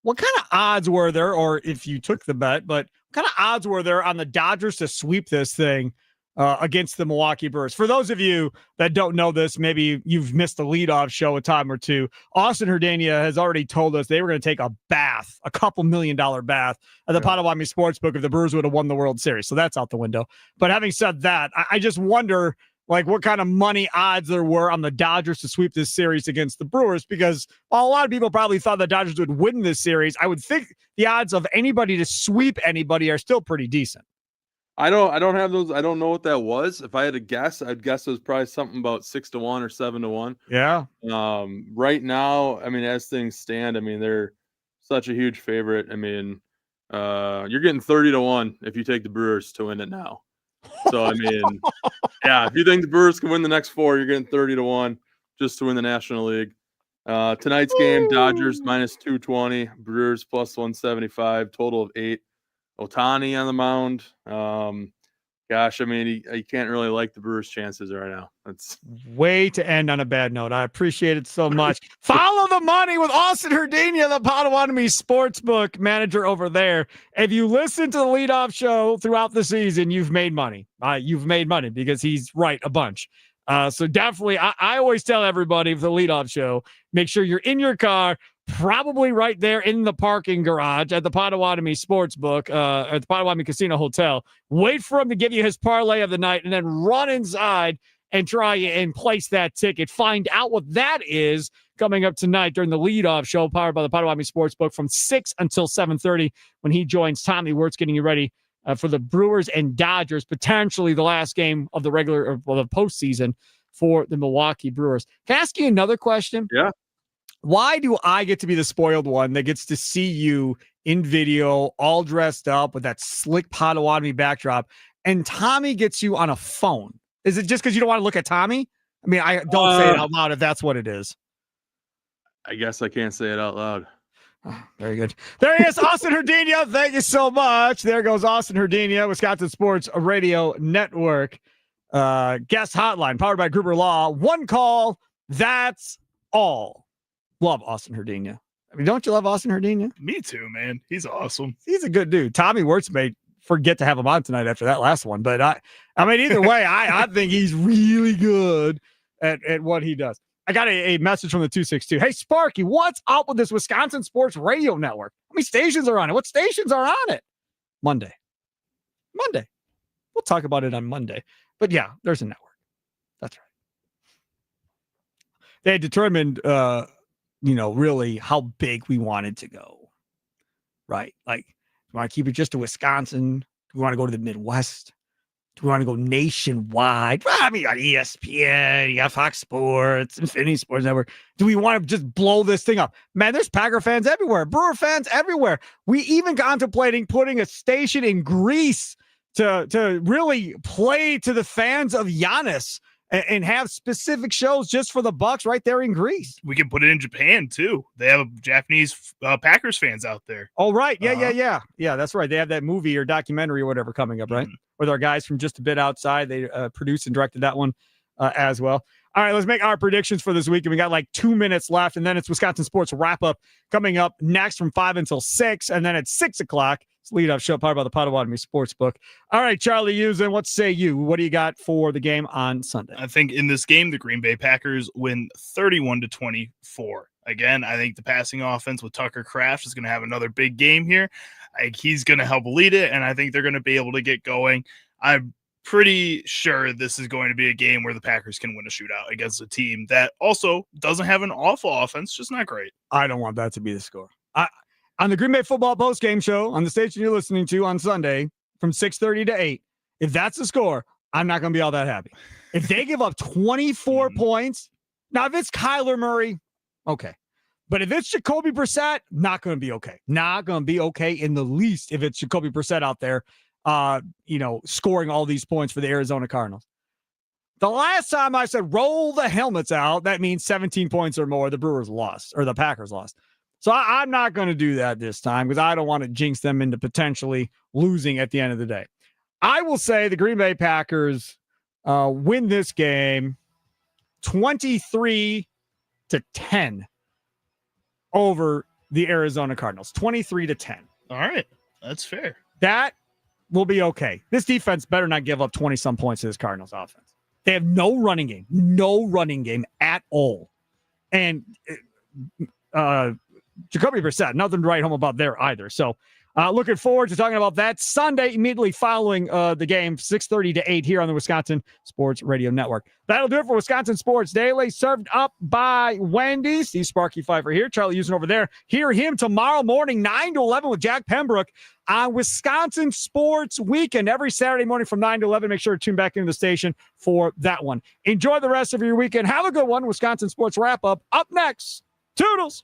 What kind of odds were there, or if you took the bet, but what kind of odds were there on the Dodgers to sweep this thing against the Milwaukee Brewers? For those of you that don't know this, maybe you've missed the leadoff show a time or two. Austin Herdania has already told us they were going to take a bath, a $2 million bath at the Potawatomi Sportsbook if the Brewers would have won the World Series. So that's out the window. But having said that, I just wonder what kind of money odds there were on the Dodgers to sweep this series against the Brewers, because while a lot of people probably thought the Dodgers would win this series, I would think the odds of anybody to sweep anybody are still pretty decent. I don't have those. I don't know what that was. If I had to guess, I'd guess it was probably something about 6 to 1 or 7 to 1. Yeah. Right now, I mean, as things stand, I mean, they're such a huge favorite. I mean, you're getting 30 to 1 if you take the Brewers to win it now. So, I mean, yeah, if you think the Brewers can win the next 4, you're getting 30 to 1 just to win the National League. Tonight's game, Dodgers -220, Brewers +175, total of 8. Ohtani on the mound. Gosh, I mean, you can't really like the Brewers' chances right now. That's way to end on a bad note. I appreciate it so much. Follow the money with Austin Herdania, the Potawatomi Sportsbook manager over there. If you listen to the leadoff show throughout the season, you've made money. You've made money because he's right a bunch. So definitely, I always tell everybody for the leadoff show, make sure you're in your car, probably right there in the parking garage at the Potawatomi Sportsbook, at the Potawatomi Casino Hotel. Wait for him to give you his parlay of the night and then run inside and try and place that ticket. Find out what that is coming up tonight during the leadoff show powered by the Potawatomi Sportsbook from 6 until 7:30 when he joins Tommy Wirtz getting you ready for the Brewers and Dodgers, potentially the last game of the regular or the postseason for the Milwaukee Brewers. Can I ask you another question? Yeah. Why do I get to be the spoiled one that gets to see you in video all dressed up with that slick Potawatomi backdrop, and Tommy gets you on a phone? Is it just because you don't want to look at Tommy? I mean, I don't say it out loud if that's what it is. I guess I can't say it out loud. Oh, very good. There he is, Austin Herdania. Thank you so much. There goes Austin Herdania, Wisconsin Sports Radio Network. Guest hotline powered by Gruber Law. One call. That's all. Love Austin Herdania. I mean, don't you love Austin Herdania? Me too, man. He's awesome. He's a good dude. Tommy Wirtz may forget to have him on tonight after that last one, but I mean, either way, I think he's really good at what he does. I got a message from the 262. Hey, Sparky, what's up with this Wisconsin Sports Radio Network? How many stations are on it? What stations are on it? Monday. We'll talk about it on Monday. But yeah, there's a network. That's right. They had determined, really how big we wanted to go. Right? Like, we want to keep it just to Wisconsin. Do we want to go to the Midwest? Do we want to go nationwide? Well, I mean, you got ESPN, you got Fox Sports, Infinity Sports Network. Do we want to just blow this thing up? Man, there's Packer fans everywhere, Brewer fans everywhere. We even contemplating putting a station in Greece to really play to the fans of Giannis and have specific shows just for the Bucks right there in Greece. We can put it in Japan too. They have Japanese Packers fans out there. Oh, right. Yeah. That's right. They have that movie or documentary or whatever coming up, right? With our guys from Just a Bit Outside. They produced and directed that one as well. All right, let's make our predictions for this week. And we got like 2 minutes left. And then it's Wisconsin Sports Wrap-Up coming up next from 5 until 6. And then at 6 o'clock, it's lead-off show powered by the Potawatomi Sportsbook. All right, Charlie Usen, what say you? What do you got for the game on Sunday? I think in this game, the Green Bay Packers win 31-24. Again, I think the passing offense with Tucker Kraft is going to have another big game here. I think he's going to help lead it, and I think they're going to be able to get going. I'm pretty sure this is going to be a game where the Packers can win a shootout against a team that also doesn't have an awful offense, just not great. I don't want that to be the score. On the Green Bay Football Postgame Show on the station you're listening to on Sunday from 6:30 to 8, if that's the score, I'm not going to be all that happy. If they give up 24 points, now if it's Kyler Murray, okay. But if it's Jacoby Brissett, not going to be okay. Not going to be okay in the least if it's Jacoby Brissett out there, scoring all these points for the Arizona Cardinals. The last time I said roll the helmets out, that means 17 points or more, the Brewers lost, or the Packers lost. So I'm not going to do that this time because I don't want to jinx them into potentially losing at the end of the day. I will say the Green Bay Packers win this game 23-10 over the Arizona Cardinals. 23-10. All right. That's fair. That will be okay. This defense better not give up 20-some points to this Cardinals offense. They have no running game at all. And Jacoby Brissett, nothing to write home about there either. So looking forward to talking about that Sunday immediately following the game, 6:30 to 8 here on the Wisconsin Sports Radio Network. That'll do it for Wisconsin Sports Daily, served up by Wendy's. Steve Sparky Fifer here, Charlie Houston over there. Hear him tomorrow morning, 9 to 11 with Jack Pembroke on Wisconsin Sports Weekend every Saturday morning from 9 to 11. Make sure to tune back into the station for that one. Enjoy the rest of your weekend. Have a good one. Wisconsin Sports Wrap-Up up next. Toodles.